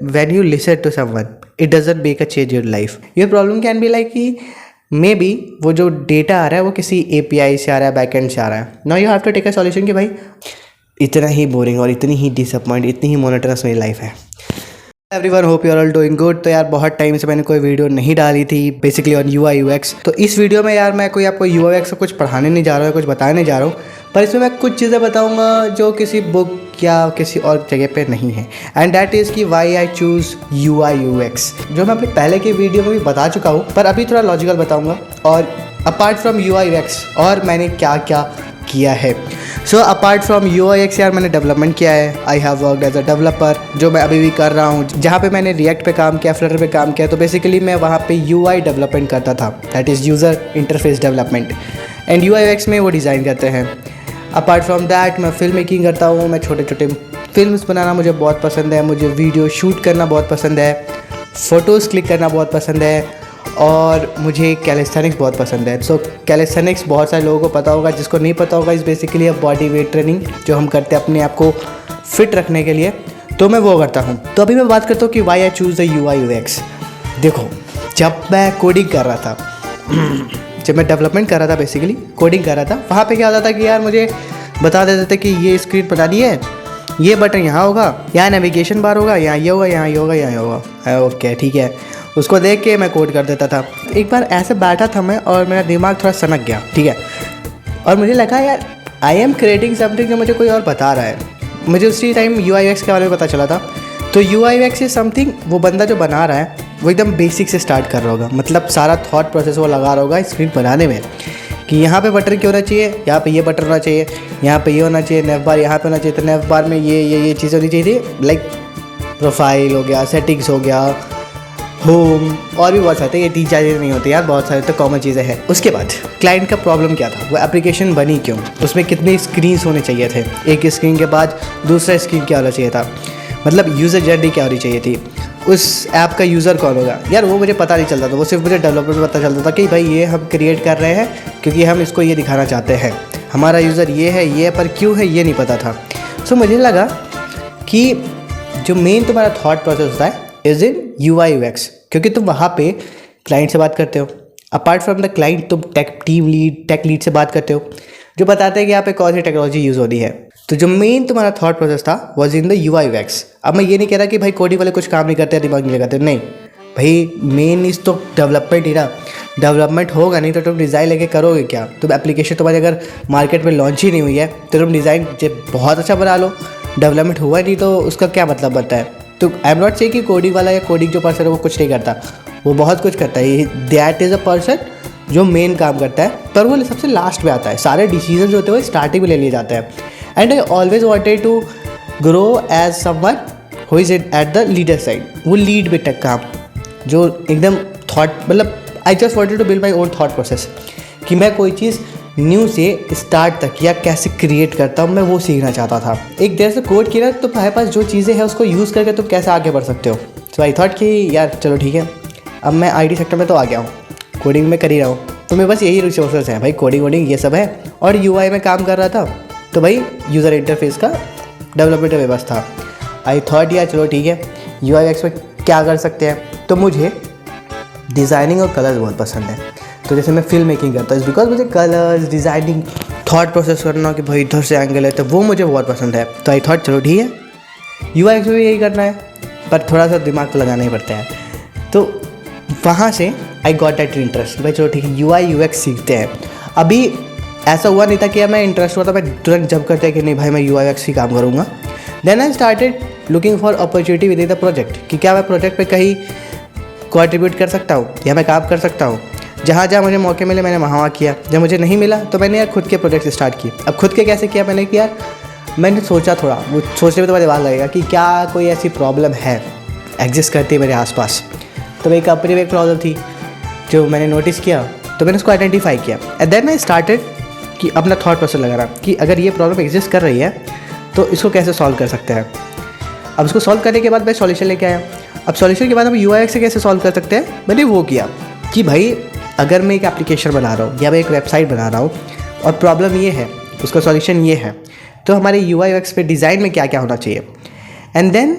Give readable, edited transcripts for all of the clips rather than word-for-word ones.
when you listen to someone, it doesn't make a change in life. Your problem can be like कि may be वो जो data आ रहा है वो किसी API से आ रहा है, बैकएंड से आ रहा है. Now you have to take a solution कि भाई इतना ही बोरिंग और इतनी ही डिसअपॉइंट, इतनी ही मोनोटोनस मेरी लाइफ है. Everyone, hope you are all doing good. तो यार बहुत टाइम से मैंने कोई वीडियो नहीं डाली थी बेसिकली ऑन UI UX. तो इस वीडियो में यार मैं कोई आपको UI UX का कुछ पढ़ाने नहीं जा रहा हूँ, कुछ बताने नहीं जा रहा हूँ, पर इसमें मैं कुछ चीज़ें बताऊँगा जो किसी बुक या किसी और जगह पे नहीं है. एंड दैट इज़ कि why I choose UI UX, जो मैं अपने पहले की वीडियो में भी बता चुका हूँ, पर अभी थोड़ा लॉजिकल बताऊँगा. और अपार्ट फ्रॉम UI UX और मैंने क्या क्या किया है. So apart from UI UX यार मैंने डेवलपमेंट किया है. I have worked as a developer, जो मैं अभी भी कर रहा हूँ. जहाँ पे मैंने रिएक्ट पे काम किया, फ्लटर पे काम किया, तो बेसिकली मैं वहाँ पे UI डेवलपमेंट करता था, that is user interface development. And UI UX में वो डिज़ाइन करते हैं. अपार्ट फ्रॉम दैट मैं फिल्म मेकिंग करता हूँ. मैं छोटे छोटे फिल्म्स बनाना मुझे बहुत पसंद है. मुझे वीडियो शूट करना बहुत पसंद है, फ़ोटोज़ क्लिक करना बहुत पसंद है, और मुझे कैलिस्थेनिक्स बहुत पसंद है. सो कैलिस्थेनिक्स बहुत सारे लोगों को पता होगा, जिसको नहीं पता होगा is basically a body weight training जो हम करते हैं अपने आप को फिट रखने के लिए. तो मैं वो करता हूँ. तो अभी मैं बात करता हूँ कि why I choose the UI UX. देखो, जब मैं कोडिंग कर रहा था जब मैं डेवलपमेंट कर रहा था, बेसिकली कोडिंग कर रहा था, वहाँ पे क्या होता था कि यार मुझे बता देते थे कि ये स्क्रीन बनानी है, ये बटन यहाँ होगा, यहाँ नेविगेशन बार होगा, यहाँ ये होगा, यहाँ ये होगा, यहाँ ये होगा. ओके ठीक है, उसको देख के मैं कोड कर देता था. एक बार ऐसे बैठा था मैं और मेरा दिमाग थोड़ा सनक गया, ठीक है, और मुझे लगा यार आई एम क्रिएटिंग समथिंग जो मुझे कोई और बता रहा है. मुझे उसी टाइम UI UX के बारे में पता चला था. तो UI UX इज समथिंग, वो बंदा जो बना रहा है वो एकदम बेसिक से स्टार्ट कर रहा होगा, मतलब सारा थॉट प्रोसेस वो लगा रहा होगा स्क्रीन बनाने में कि यहाँ पे बटन क्यों होना चाहिए, यहाँ पे ये बटन होना चाहिए, यहाँ पे ये होना चाहिए, नेव बार यहाँ पे होना चाहिए, तो नेव बार में ये चीज़ होनी चाहिए थी. लाइक प्रोफाइल हो गया, सेटिंग्स हो गया, होम, और भी बहुत सारे. ये 3-4 चीज़ें नहीं होती यार, बहुत सारे तो कॉमन चीज़ें हैं. उसके बाद क्लाइंट का प्रॉब्लम क्या था, वो एप्लीकेशन बनी क्यों, उसमें कितने स्क्रीन्स होने चाहिए थे, एक स्क्रीन के बाद दूसरा स्क्रीन क्या होना चाहिए था, मतलब यूज़र जर्नी क्या होनी चाहिए थी, उस ऐप का यूज़र कौन होगा. यार वो मुझे पता नहीं चलता था, वो सिर्फ मुझे डेवलपर में पता चलता था कि भाई ये हम क्रिएट कर रहे हैं क्योंकि हम इसको ये दिखाना चाहते हैं, हमारा यूज़र ये है, ये पर क्यों है ये नहीं पता था. सो मुझे लगा कि जो मेन तुम्हारा थॉट प्रोसेस होता है इज़ इन UI UX, क्योंकि तुम वहाँ पे क्लाइंट से बात करते हो. अपार्ट फ्रॉम द क्लाइंट तुम टेक लीड से बात करते हो, जो बताते हैं कि यहाँ पे कौन सी टेक्नोलॉजी यूज़ होनी है. तो जो मेन तुम्हारा थॉट प्रोसेस था was in the UI UX. अब मैं ये नहीं कह रहा कि भाई कोडिंग वाले कुछ काम नहीं करते, दिमाग नहीं लगाते, नहीं भाई, मेन इज़ तो डेवलपमेंट ही ना. डेवलपमेंट होगा नहीं तो तुम डिज़ाइन लेके करोगे क्या. तुम एप्लीकेशन तुम्हारी अगर मार्केट में लॉन्च ही नहीं हुई है तो तुम डिज़ाइन बहुत अच्छा बना लो, डेवलपमेंट हुआ नहीं तो उसका क्या मतलब बनता है. तो आई एम नॉट से कि कोडिंग वाला या कोडिंग जो पर्सन है वो कुछ नहीं करता, वो बहुत कुछ करता है. दैट इज़ अ पर्सन जो मेन काम करता है, पर वो सबसे लास्ट में आता है. सारे डिसीजन जो होते हैं वो स्टार्टिंग में ले लिए जाते हैं. And I always wanted to grow as someone who is at the leader side. वो लीड पे टेक काम जो एकदम थॉट, मतलब I just wanted to build my own thought process कि मैं कोई चीज़ न्यू से स्टार्ट तक या कैसे क्रिएट करता हूँ, मैं वो सीखना चाहता था. एक देर से कोड किया तो तुम्हारे पास जो चीज़ें हैं उसको यूज़ करके तुम कैसे आगे बढ़ सकते हो. सो आई थॉट कि यार चलो ठीक है, अब मैं IT सेक्टर में तो आ गया हूँ, कोडिंग में कर ही रहा हूँ, तो मेरे पास यही रिसोर्सेस हैं भाई, कोडिंग ये सब है. और UI में काम कर रहा था तो भाई यूज़र इंटरफेस का डेवलपमेंट में बस था. आई थॉट यार चलो ठीक है, UI UX में क्या कर सकते हैं. तो मुझे डिज़ाइनिंग और कलर्स बहुत पसंद है. तो जैसे मैं फिल्म मेकिंग करता हूँ बिकॉज मुझे कलर्स, डिज़ाइनिंग, थॉट प्रोसेस करना कि भाई इधर से एंगल है, तो वो मुझे बहुत पसंद है. तो आई थॉट चलो ठीक है, UI UX में भी यही करना है, पर थोड़ा सा दिमाग तो लगाना ही पड़ता है. तो वहाँ से आई गॉट दैट इंटरेस्ट, भाई चलो ठीक है UI UX सीखते हैं. अभी ऐसा हुआ नहीं था कि मैं इंटरेस्ट हुआ था मैं तुरंत जब करते कि नहीं भाई मैं UI UX ही काम करूँगा. Then I started looking for opportunity within the project कि क्या मैं प्रोजेक्ट पे कहीं कॉन्ट्रीब्यूट कर सकता हूँ या मैं काम कर सकता हूँ. जहाँ जहाँ मुझे मौके मिले मैंने वहाँ किया. जब मुझे नहीं मिला तो मैंने यार खुद के प्रोजेक्ट स्टार्ट किए. अब खुद के कैसे किया मैंने कि यार मैंने सोचा, थोड़ा वो सोचने में तो मेरे दिमाग लगेगा कि क्या कोई ऐसी प्रॉब्लम है एग्जिस्ट करती है मेरे आसपास. तो मेरी कंपनी में एक प्रॉब्लम थी जो मैंने नोटिस किया, तो मैंने उसको आइडेंटिफाई किया. एंड देन आई स्टार्टेड कि अपना थॉट प्रोसेस लगाना कि अगर ये प्रॉब्लम एग्जिस्ट कर रही है तो इसको कैसे सॉल्व कर सकते हैं. अब उसको सॉल्व करने के बाद मैं सॉल्यूशन लेके आया. अब सॉल्यूशन के बाद हम UI UX से कैसे सॉल्व कर सकते हैं, मैंने वो किया कि भाई अगर मैं एक एप्लीकेशन बना रहा हूँ या मैं एक वेबसाइट बना रहा हूँ और प्रॉब्लम ये है, उसका सॉल्यूशन ये है, तो हमारे UI UX पे डिज़ाइन में क्या क्या होना चाहिए. एंड देन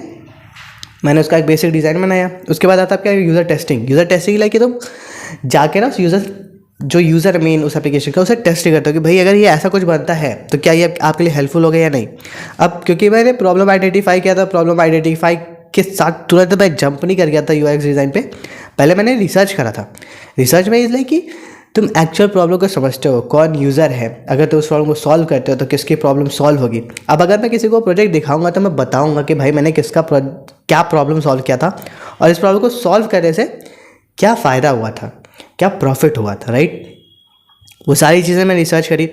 मैंने उसका एक बेसिक डिज़ाइन बनाया। उसके बाद आता है आपका user testing. User testing like कि तुम जाके ना उस यूज़र मेन उस एप्लीकेशन का उसे टेस्ट करते हो कि भाई अगर ये ऐसा कुछ बनता है तो क्या ये आपके लिए हेल्पफुल होगा या नहीं। अब क्योंकि मैंने प्रॉब्लम आइडेंटिफाई किया था, प्रॉब्लम आइडेंटिफाई के साथ तुरंत मैं जंप नहीं कर गया था यूएक्स डिज़ाइन पे, पहले मैंने रिसर्च करा था। रिसर्च में इस लाइक कि तुम एक्चुअल प्रॉब्लम को समझते हो, कौन यूज़र है, अगर तुम उस प्रॉब्लम को सॉल्व करते हो तो किसकी प्रॉब्लम सॉल्व होगी। अब अगर मैं किसी को प्रोजेक्ट दिखाऊंगा तो मैं बताऊंगा कि भाई मैंने क्या प्रॉब्लम सॉल्व किया था और इस प्रॉब्लम को सॉल्व करने से क्या फ़ायदा हुआ था, क्या प्रॉफिट हुआ था, राइट। वो सारी चीज़ें मैं रिसर्च करी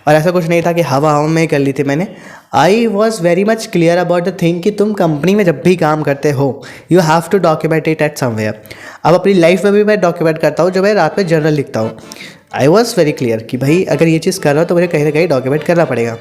और ऐसा कुछ नहीं था कि हवा में कर ली थी मैंने। I was very much clear about the thing कि तुम कंपनी में जब भी काम करते हो you have to document it at somewhere. अब अपनी लाइफ में भी मैं डॉक्यूमेंट करता हूँ, जो मैं रात में जर्नल लिखता हूँ। आई वॉज वेरी क्लियर कि भाई अगर ये चीज़ कर रहा हूँ तो मुझे कहीं ना कहीं डॉक्यूमेंट करना पड़ेगा।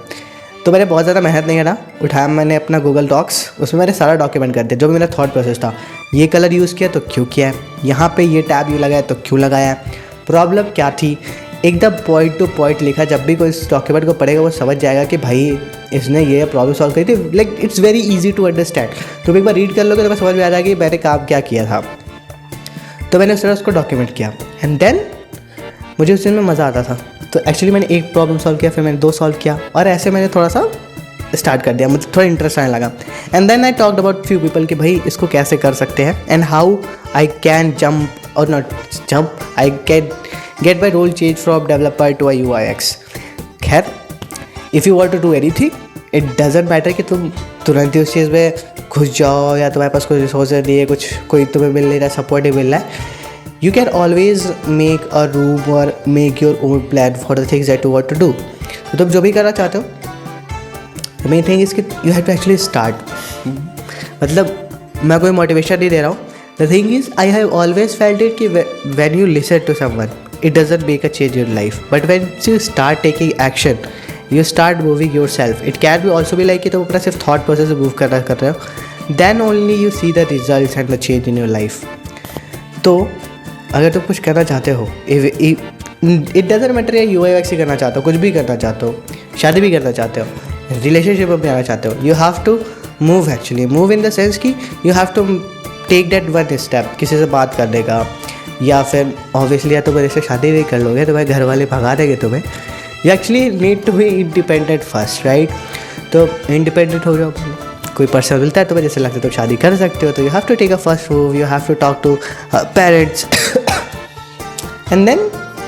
तो मैंने बहुत ज़्यादा मेहनत नहीं करा, उठाया मैंने अपना गूगल डॉक्स, उसमें मैंने सारा डॉक्यूमेंट कर दिया जो भी मेरा थॉट प्रोसेस था। ये कलर यूज़ किया तो क्यों किया है, यहाँ पे ये टैब यू लगाया तो क्यों लगाया है, प्रॉब्लम क्या थी, एकदम पॉइंट टू पॉइंट लिखा। जब भी कोई इस डॉक्यूमेंट को पढ़ेगा वो समझ जाएगा कि भाई इसने ये प्रॉब्लम सॉल्व करी थी। Like it's very easy to understand. तुम एक बार रीड कर लोगे तो मैं समझ में आ जाएगा कि मैंने काम क्या किया था। तो मैंने उस तरह उसको डॉक्यूमेंट किया एंड देन मुझे उस दिन में मज़ा आता था। तो एक्चुअली मैंने एक प्रॉब्लम सॉल्व किया, फिर मैंने 2 सॉल्व किया और ऐसे मैंने थोड़ा सा स्टार्ट कर दिया, मुझे थोड़ा इंटरेस्ट आने लगा। And then I talked about few people कि भाई इसको कैसे कर सकते हैं and how I can jump और not jump, I can get my role change from developer to a UIX। खैर if you want to do anything it doesn't matter कि तुम तुरंत ही उस चीज़ में घुस जाओ या तुम्हारे पास कोई रिसोर्सेज नहीं है, कोई तुम्हें मिल नहीं रहा, सपोर्ट नहीं मिल रहा है। You can always make a room और make your own plan for the things that you want to do. तो तुम जो भी करना चाहते हो, द मेन थिंग इज़ कि you have to actually start. मतलब मैं कोई मोटिवेशन नहीं दे रहा हूँ। The thing is I have always felt it कि when you listen to someone it doesn't make a change in your life, but when you start taking action you start moving yourself। it can be also be like कि तुम अपना सिर्फ thought process move कर रहे हो, then only you see the results and the change in your life। तो अगर तुम कुछ करना चाहते हो, it doesn't matter या UIX ही करना चाहते हो, कुछ भी करना चाहते हो, शादी भी करना चाहते हो, रिलेशनशिप में आना चाहते हो, you have to move actually move in the sense कि you have to take that one step। किसी से बात करने का, या फिर ऑब्वियसली या तो मेरे से शादी नहीं कर लोगे तो भाई घर वाले भगा देंगे तुम्हें। You actually need to be independent first, right. तो इंडिपेंडेंट हो जाओ, कोई पर्सन मिलता है तो जैसे लगता है तो शादी कर सकते हो। तो you have to take a first move, you have to talk to parents and then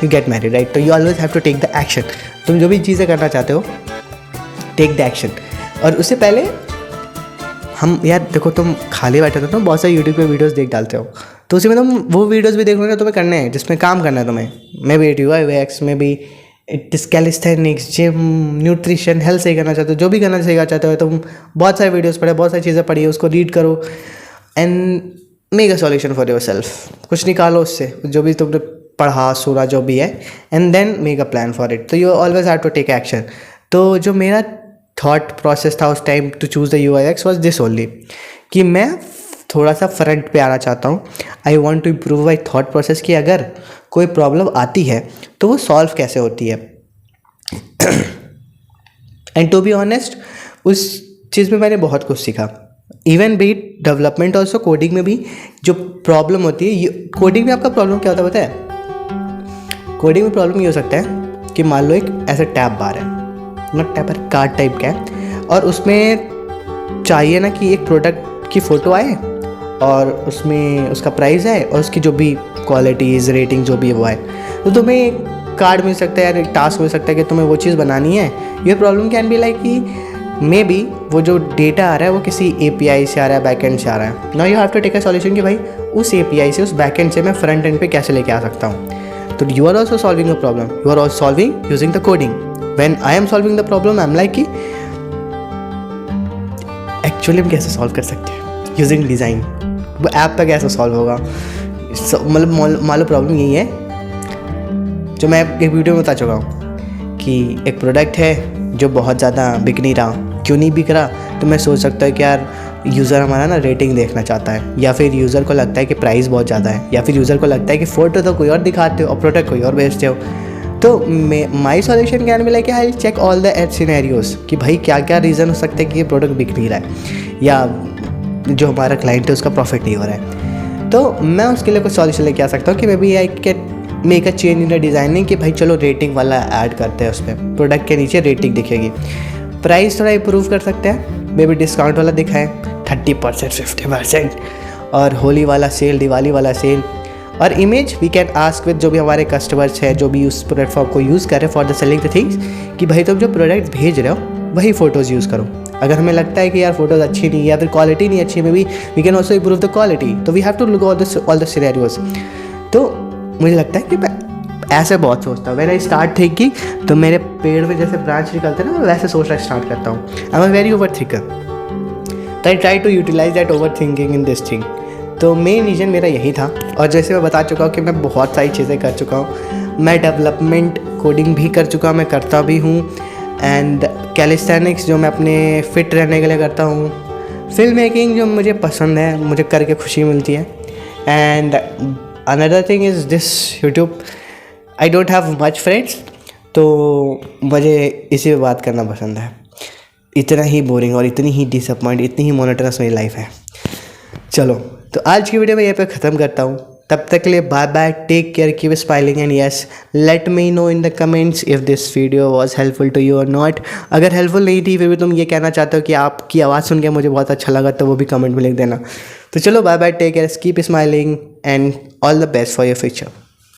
you get married, right. तो you always have to take the action. तुम जो भी चीज़ें करना चाहते हो टेक द एक्शन। और उससे पहले हम यार देखो, तुम खाली बैठे हो तो बहुत सारे यूट्यूब पे वीडियोस देख डालते हो, तो उसी में तुम वो वीडियोस भी देख लो ना, तुम्हें करने हैं जिसमें काम करना है तुम्हें। May be UIX, may be it is calisthenics, gym, nutrition, health सही करना चाहते हो, जो भी करना सही चाहते हो तुम, बहुत सारे वीडियोस पढ़े, बहुत सारी चीज़ें पढ़ी है, उसको रीड करो and make a solution for your self. कुछ निकालो उससे, जो भी तुमने पढ़ा सुना जो भी है, and then make a plan for it. तो you always have to take action. तो जो मेरा थॉट प्रोसेस था उस time to choose the UIX was this only कि मैं थोड़ा सा फ्रंट पे आना चाहता हूँ। I want to improve my thought process कि अगर कोई प्रॉब्लम आती है तो वो सॉल्व कैसे होती है। एंड टू बी ऑनेस्ट उस चीज़ में मैंने बहुत कुछ सीखा। Even beat development also, coding में भी जो प्रॉब्लम होती है, कोडिंग में आपका प्रॉब्लम क्या होता है पता है? कोडिंग में प्रॉब्लम ये हो सकता है कि मान लो एक ऐसा टैब बार है, नॉट टैब पर कार्ड टाइप का है, और उसमें चाहिए ना कि एक प्रोडक्ट की फ़ोटो आए और उसमें उसका प्राइस है और उसकी जो भी क्वालिटीज़, रेटिंग जो भी वो है, तो तुम्हें एक कार्ड मिल सकता है या एक टास्क मिल सकता है कि तुम्हें वो चीज़ बनानी है। ये प्रॉब्लम कैन बी लाइक कि मे बी वो जो डेटा आ रहा है वो किसी API से आ रहा है, बैकएंड से आ रहा है। Now you have to take a solution कि भाई उस API से, उस बैकएंड से मैं फ्रंट एंड पे कैसे लेके आ सकता हूँ। तो you are also solving a problem, you are also solving using the coding. When I am solving the problem I am like कि एक्चुअली हम कैसे सॉल्व कर सकते हैं यूजिंग डिज़ाइन, वो ऐप पे कैसे सॉल्व होगा। मतलब मान लो प्रॉब्लम यही है जो मैं एक वीडियो में बता चुका हूँ कि एक प्रोडक्ट है जो बहुत ज़्यादा बिक नहीं रहा। क्यों नहीं बिक रहा? तो मैं सोच सकता हूँ कि यार यूज़र हमारा ना रेटिंग देखना चाहता है, या फिर यूज़र को लगता है कि प्राइस बहुत ज़्यादा है, या फिर यूज़र को लगता है कि फ़ोटो तो कोई और दिखाते हो और प्रोडक्ट कोई और बेचते हो। तो my solution can be like I check all the ad scenarios कि भाई क्या क्या रीज़न हो सकते हैं कि ये प्रोडक्ट बिक नहीं रहा है, या जो हमारा क्लाइंट है उसका प्रॉफिट नहीं हो रहा है। तो मैं उसके लिए कुछ सॉल्यूशन लेके आ सकता हूँ कि maybe I can make a change in the designing कि भाई चलो रेटिंग वाला ऐड करते हैं, उस पर प्रोडक्ट के नीचे रेटिंग दिखेगी। प्राइस थोड़ा इम्प्रूव कर सकते हैं, मे बी डिस्काउंट वाला दिखाएं 30% 50%, और होली वाला सेल, दिवाली वाला सेल। और image we can ask with जो भी हमारे कस्टमर्स हैं, जो भी उस प्लेटफॉर्म को यूज़ कर रहे हैं for the selling the things, कि भाई तुम जो प्रोडक्ट भेज रहे हो वही फ़ोटोज़ यूज़ करो। अगर हमें लगता है कि यार फोटोज़ अच्छी नहीं है या फिर क्वालिटी नहीं अच्छी, maybe we can also improve the quality. तो we have to look all the scenarios. तो मुझे लगता है कि मैं ऐसे बहुत सोचता हूँ। व्हेन आई स्टार्ट थिंकिंग, तो मेरे पेड़ में जैसे ब्रांच निकलते हैं ना, मैं वैसे सोचना स्टार्ट करता हूँ। I am a very over thinker, तो I try to utilise that over thinking in this thing. तो मेन रीज़न मेरा यही था। और जैसे मैं बता चुका हूँ कि मैं बहुत सारी चीज़ें कर चुका हूँ। मैं डेवलपमेंट कोडिंग भी कर चुका हूँ, मैं करता भी हूँ। एंड कैलिस्थेनिक्स जो मैं अपने फिट रहने के लिए करता हूँ। फिल्म मेकिंग जो मुझे पसंद है, मुझे करके खुशी मिलती है। And another thing is this YouTube. I don't have much friends, तो मुझे इसी पे बात करना पसंद है। इतना ही बोरिंग और इतनी ही डिसअपॉइंट, इतनी ही मोनोटोनस मेरी लाइफ है। चलो, तो आज की वीडियो मैं यहाँ पे ख़त्म करता हूँ। तब तक के लिए bye bye, take care, keep smiling, and yes, let me know in the comments if this video was helpful to you और नॉट। अगर हेल्पफुल नहीं थी, फिर भी तुम ये कहना चाहते हो कि आपकी आवाज़ सुन के मुझे बहुत अच्छा लगा, तो वो भी कमेंट में लिख देना। तो चलो bye bye, take care, keep smiling, and all the best for your future.